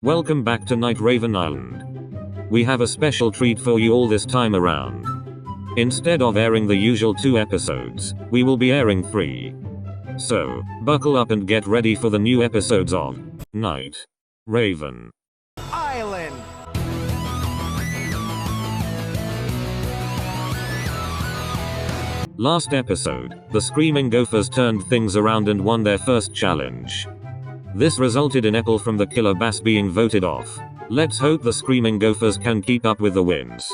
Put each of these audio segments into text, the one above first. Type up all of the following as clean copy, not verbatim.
Welcome back to Night Raven Island. We have a special treat for you all this time around. Instead of airing the usual 2 episodes, we will be airing 3. So, buckle up and get ready for the new episodes of Night Raven Island. Last episode, the Screaming Gophers turned things around and won their first challenge. This resulted in Apple from the Killer Bass being voted off. Let's hope the Screaming Gophers can keep up with the wins.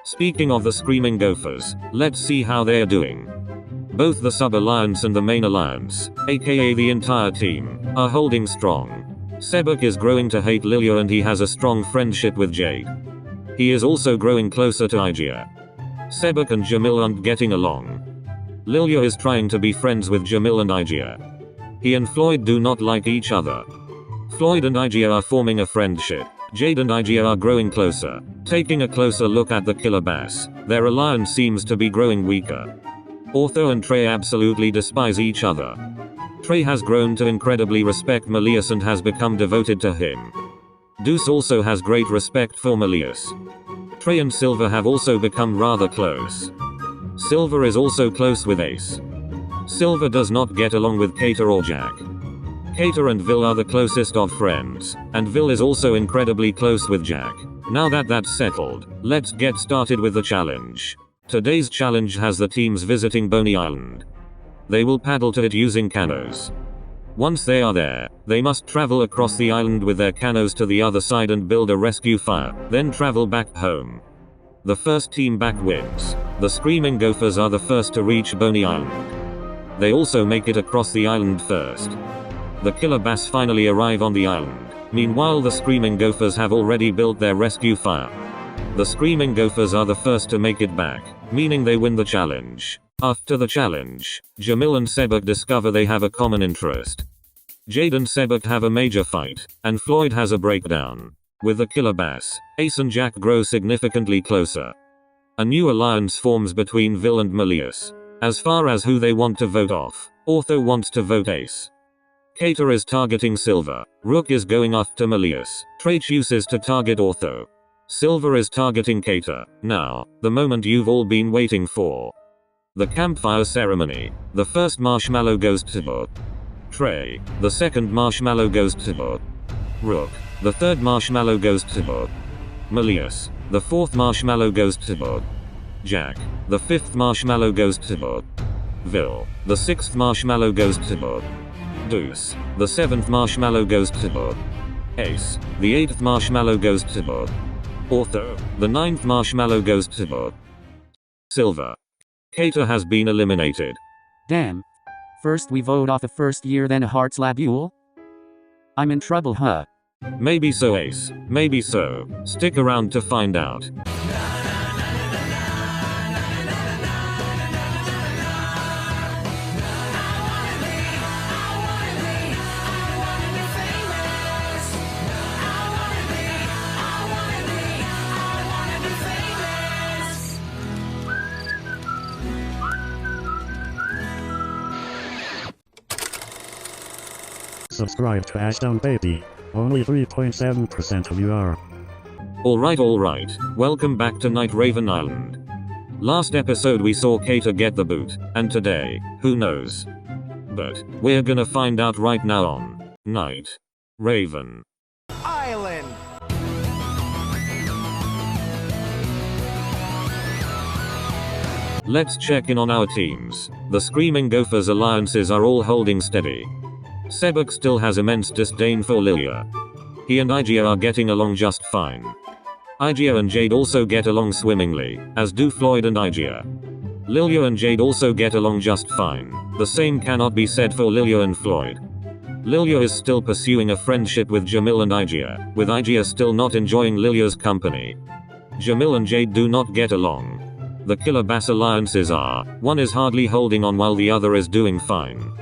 Speaking of the Screaming Gophers, let's see how they are doing. Both the Sub-Alliance and the Main Alliance, aka the entire team, are holding strong. Sebek is growing to hate Lilia and he has a strong friendship with Jade. He is also growing closer to Igia. Sebek and Jamil aren't getting along. Lilia is trying to be friends with Jamil and Igia. He and Floyd do not like each other. Floyd and Igia are forming a friendship. Jade and Igia are growing closer. Taking a closer look at the Killer Bass, their alliance seems to be growing weaker. Ortho and Trey absolutely despise each other. Trey has grown to incredibly respect Melius and has become devoted to him. Deuce also has great respect for Melius. Trey and Silver have also become rather close. Silver is also close with Ace. Silver does not get along with Kater or Jack. Kater and Vil are the closest of friends, and Vil is also incredibly close with Jack. Now that that's settled, let's get started with the challenge. Today's challenge has the teams visiting Boney Island. They will paddle to it using canoes. Once they are there, they must travel across the island with their canoes to the other side and build a rescue fire, then travel back home. The first team back wins. The Screaming Gophers are the first to reach Boney Island. They also make it across the island first. The Killer Bass finally arrive on the island. Meanwhile, the Screaming Gophers have already built their rescue fire. The Screaming Gophers are the first to make it back, meaning they win the challenge. After the challenge, Jamil and Sebek discover they have a common interest. Jade and Sebek have a major fight, and Floyd has a breakdown. With the Killer Bass, Ace and Jack grow significantly closer. A new alliance forms between Vil and Melius. As far as who they want to vote off, Ortho wants to vote Ace. Kater is targeting Silver. Rook is going after Melius. Trey chooses to target Ortho. Silver is targeting Kater. Now, the moment you've all been waiting for. The campfire ceremony. The first marshmallow goes to Trey. The second marshmallow goes to Rook. The third marshmallow goes to Melius. The fourth marshmallow goes to Jack. The fifth marshmallow goes to Vil. The sixth marshmallow goes to Deuce. The seventh marshmallow goes to Ace. The eighth marshmallow goes to Ortho. The ninth marshmallow goes to Silver. Kater has been eliminated. Damn. First we vote off the first year, then a heart slabule? I'm in trouble, huh? Maybe so, Ace. Maybe so. Stick around to find out. Subscribe to Ashdown Baby. Only 3.7% of you are. Alright. Welcome back to Night Raven Island. Last episode we saw Kater get the boot, and today, who knows? But, we're gonna find out right now on Night Raven Island. Let's check in on our teams. The Screaming Gophers alliances are all holding steady. Sebek still has immense disdain for Lilia. He and Igia are getting along just fine. Igia and Jade also get along swimmingly, as do Floyd and Igia. Lilia and Jade also get along just fine. The same cannot be said for Lilia and Floyd. Lilia is still pursuing a friendship with Jamil and Igia, with Igia still not enjoying Lilia's company. Jamil and Jade do not get along. The Killer Bass alliances are, one is hardly holding on while the other is doing fine.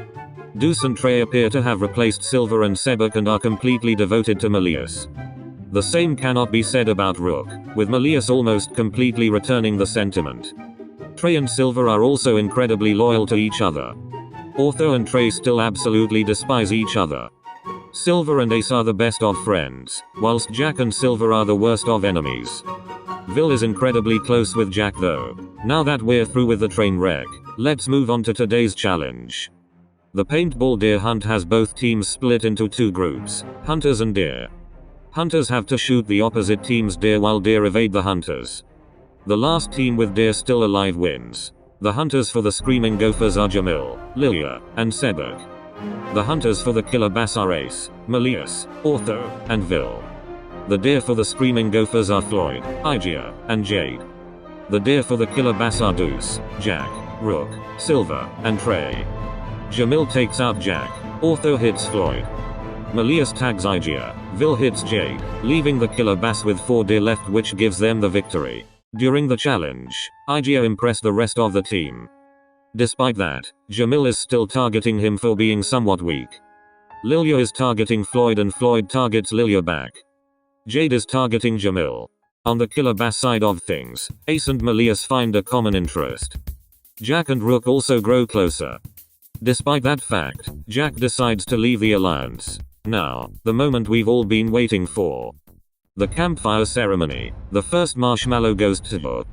Deuce and Trey appear to have replaced Silver and Sebek and are completely devoted to Melius. The same cannot be said about Rook, with Melius almost completely returning the sentiment. Trey and Silver are also incredibly loyal to each other. Ortho and Trey still absolutely despise each other. Silver and Ace are the best of friends, whilst Jack and Silver are the worst of enemies. Will is incredibly close with Jack though. Now that we're through with the train wreck, let's move on to today's challenge. The paintball deer hunt has both teams split into two groups, hunters and deer. Hunters have to shoot the opposite team's deer while deer evade the hunters. The last team with deer still alive wins. The hunters for the Screaming Gophers are Jamil, Lilia, and Sebek. The hunters for the Killer Bass are Ace, Melius, Ortho, and Vil. The deer for the Screaming Gophers are Floyd, Igia, and Jade. The deer for the Killer Bass are Deuce, Jack, Rook, Silver, and Trey. Jamil takes out Jack. Ortho hits Floyd. Melius tags Igia. Vil hits Jade, leaving the Killer Bass with 4 deer left, which gives them the victory. During the challenge, Igia impressed the rest of the team. Despite that, Jamil is still targeting him for being somewhat weak. Lilia is targeting Floyd and Floyd targets Lilia back. Jade is targeting Jamil. On the Killer Bass side of things, Ace and Melius find a common interest. Jack and Rook also grow closer. Despite that fact, Jack decides to leave the alliance. Now, the moment we've all been waiting for. The campfire ceremony. The first marshmallow goes to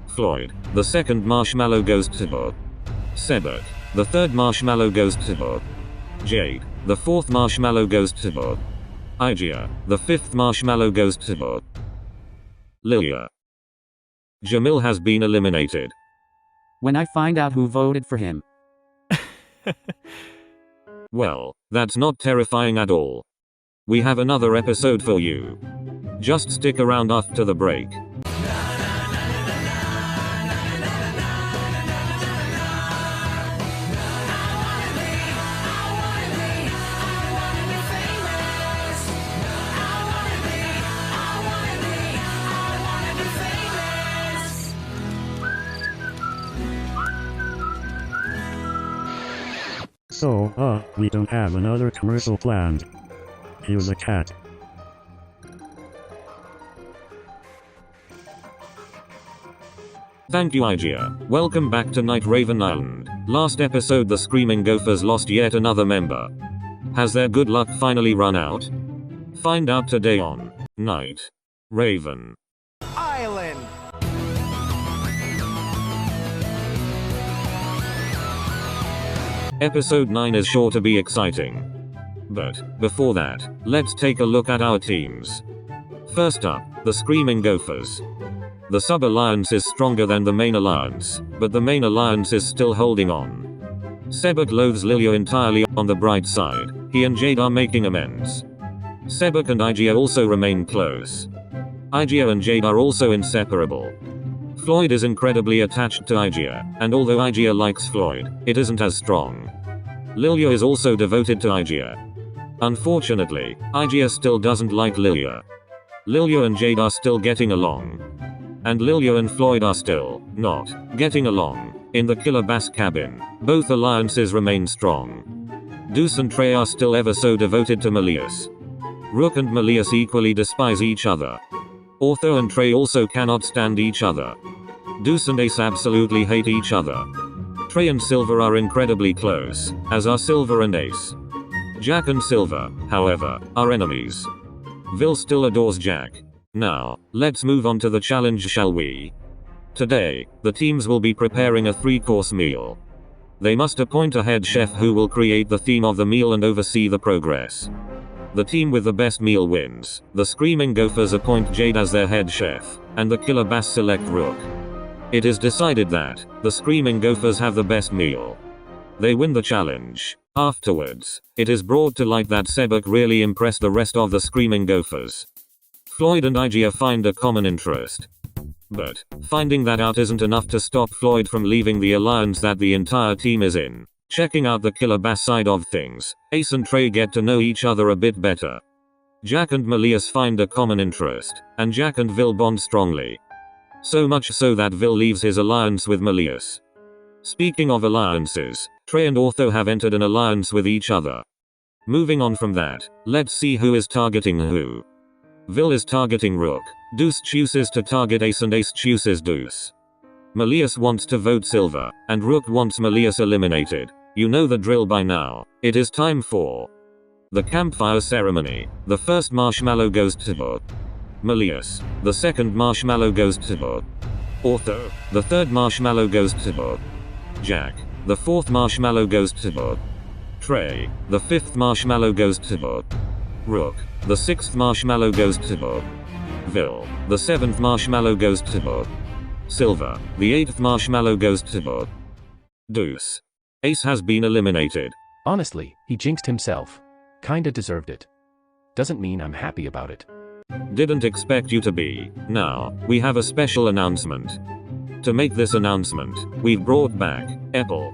Floyd. The second marshmallow goes to Sebek. The third marshmallow goes to Jade. The fourth marshmallow goes to Igia. The fifth marshmallow goes to Lilia. Jamil has been eliminated. When I find out who voted for him. Well, that's not terrifying at all. We have another episode for you. Just stick around after the break. So, we don't have another commercial planned. Here's a cat. Thank you, Igia. Welcome back to Night Raven Island. Last episode the Screaming Gophers lost yet another member. Has their good luck finally run out? Find out today on Night Raven Island. Episode 9 is sure to be exciting. But, before that, let's take a look at our teams. First up, the Screaming Gophers. The sub-alliance is stronger than the main alliance, but the main alliance is still holding on. Sebek loathes Lilia entirely. On the bright side, he and Jade are making amends. Sebek and Igia also remain close. Igia and Jade are also inseparable. Floyd is incredibly attached to Igia, and although Igia likes Floyd, it isn't as strong. Lilia is also devoted to Igia. Unfortunately, Igia still doesn't like Lilia. Lilia and Jade are still getting along. And Lilia and Floyd are still not getting along. In the Killer Bass cabin, both alliances remain strong. Deuce and Trey are still ever so devoted to Melius. Rook and Melius equally despise each other. Ortho and Trey also cannot stand each other. Deuce and Ace absolutely hate each other. Trey and Silver are incredibly close, as are Silver and Ace. Jack and Silver, however, are enemies. Vil still adores Jack. Now, let's move on to the challenge, shall we? Today, the teams will be preparing a 3-course meal. They must appoint a head chef who will create the theme of the meal and oversee the progress. The team with the best meal wins. The Screaming Gophers appoint Jade as their head chef, and the Killer Bass select Rook. It is decided that the Screaming Gophers have the best meal. They win the challenge. Afterwards, it is brought to light that Sebek really impressed the rest of the Screaming Gophers. Floyd and Igia find a common interest. But, finding that out isn't enough to stop Floyd from leaving the alliance that the entire team is in. Checking out the Killer Bass side of things, Ace and Trey get to know each other a bit better. Jack and Melius find a common interest, and Jack and Vil bond strongly. So much so that Vil leaves his alliance with Melius. Speaking of alliances, Trey and Ortho have entered an alliance with each other. Moving on from that, let's see who is targeting who. Vil is targeting Rook, Deuce chooses to target Ace and Ace chooses Deuce. Melius wants to vote Silver, and Rook wants Melius eliminated. You know the drill by now. It is time for The campfire ceremony. The first marshmallow goes to Malleus. The second marshmallow goes to Otho. The third marshmallow goes to Jack. The fourth marshmallow goes to Trey. The fifth marshmallow goes to Rook. The sixth marshmallow goes to Vil. The seventh marshmallow goes to Silver. The eighth marshmallow goes to Deuce. Ace has been eliminated. Honestly, he jinxed himself. Kinda deserved it. Doesn't mean I'm happy about it. Didn't expect you to be. Now, we have a special announcement. To make this announcement, we've brought back Apple.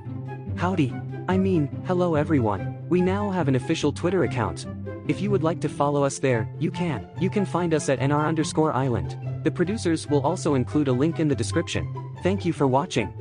Howdy. I mean, hello everyone. We now have an official Twitter account. If you would like to follow us there, you can. You can find us at @nr_island. The producers will also include a link in the description. Thank you for watching.